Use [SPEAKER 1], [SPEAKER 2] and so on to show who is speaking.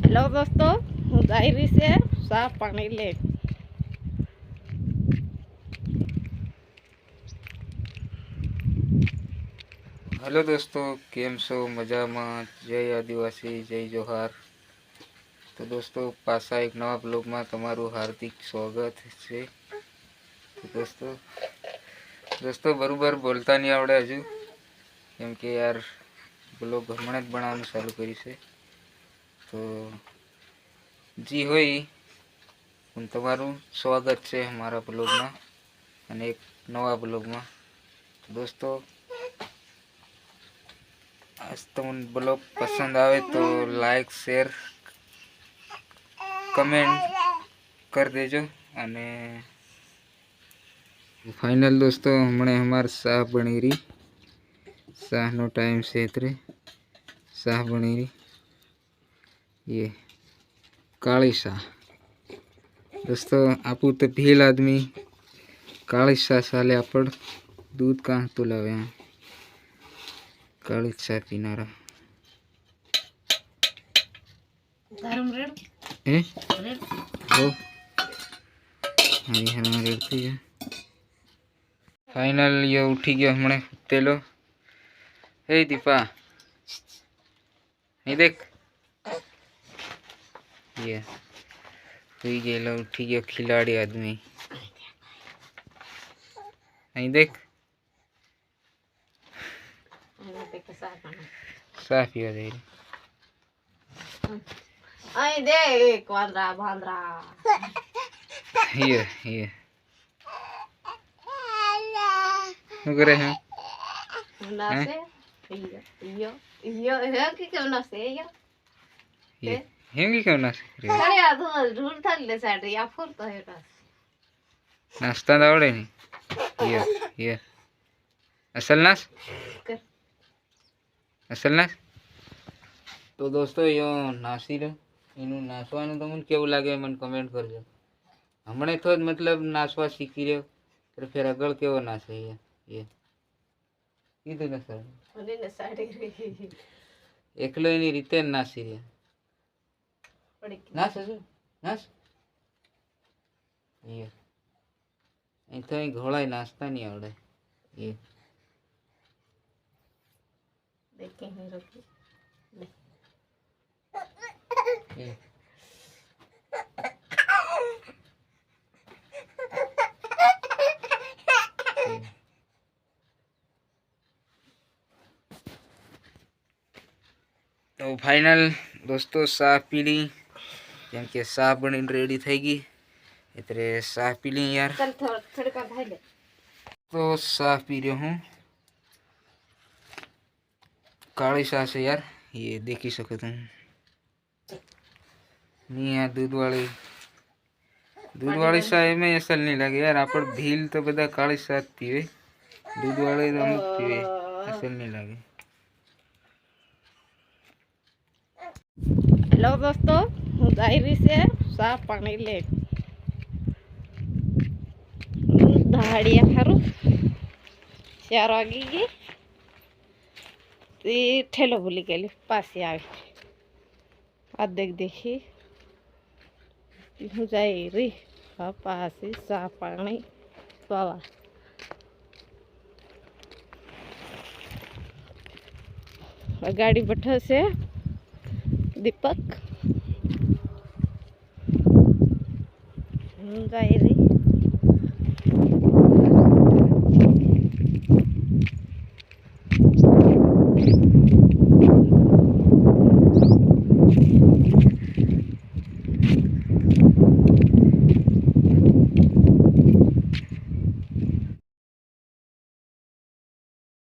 [SPEAKER 1] Hello दोस्तों, हूँ जायरी से साफ पानी ले।
[SPEAKER 2] हेलो दोस्तों, केम छो? मजा में? जय आदिवासी, जय जोहार। तो दोस्तों, पासा एक नवा ब्लॉग में तमारू हार्दिक स्वागत है। तो दोस्तों बरोबर बोलता नहीं आवड़े हजू, केम के यार ब्लॉग हमणे ज बनावવાનું चालू करी से। तो जी होई पण तमारू स्वागत है हमारा ब्लॉग में અને एक नवा ब्लॉग में। तो दोस्तों, आज तुमने ब्लॉग पसंद आवे तो लाइक शेर कमेंट कर देजो। अने फाइनल दोस्तों, हमने हमार शाह बनी रही, शाह नो टाइम से इतरे शाह बनी रही। ये काली शाह दोस्तों, आपू तो भील आदमी काली शाह साले आपड़ दूध कहाँ तो लावे हैं। काली चाय पीनारा ए हो हरी रेड़ती है। फाइनल ये उठी गया हमने तेलो। हे दीपा, नहीं देख ये हुई गेलो, उठी गया खिलाड़ी आदमी। नहीं देख साफ पिया दे
[SPEAKER 1] आई दे क्वाद्रा भांद्रा
[SPEAKER 2] ये શું કરે છે?
[SPEAKER 1] નાસે યો હે કે કેમ નાસે યો
[SPEAKER 2] ये हेंगी क्यों ना
[SPEAKER 1] અરે આ તો ઢૂલ થાલે સાડે યા ફરતો હે
[SPEAKER 2] नाश्ता दावड़े नहीं ये असल नाश असल नाश। तो दोस्तों यो नासी रो एनु नासवानुं तमने केवुं लागे मन कमेंट करजो। हमणे तो मतलब नासवा शीखी रह्यो तो फिर अगळ केवो नासे ये कीधुं ने सर
[SPEAKER 1] મને ને સાડી રે
[SPEAKER 2] एकलो एनी रीते नासी रह्यो।
[SPEAKER 1] પડી
[SPEAKER 2] नास हजू नास ये અહીં તો અહીં ઘોળાય નાસ્તા નહીં આવડે। ये
[SPEAKER 1] દેખે હે રોકી
[SPEAKER 2] ये तो फाइनल दोस्तों शाह पी ली, जेम के शाह बनी रेडी थी गई इतरे शाह पी ली यार।
[SPEAKER 1] चल थोड़ा भाई ले
[SPEAKER 2] तो शाह पी रहा हूँ, काली शाह से यार। ये देख ही सको तुम, नहीं यार दूध वाली शाह में असल नहीं लगे यार। आप भील तो बदा काली शाह पीवे, दूध वाले तो अमुक पीवे, असल नहीं लगे।
[SPEAKER 1] हेलो दोस्तों, हूँ जायरी से साफ पानी ले। दहाड़िया थारू 4 वागी गई ती ठेलो भूली गेली पासी आवी आ देख देखी हूँ जायरी पासी साफ पानी पावा। गाड़ी बैठा से दीपक जायरी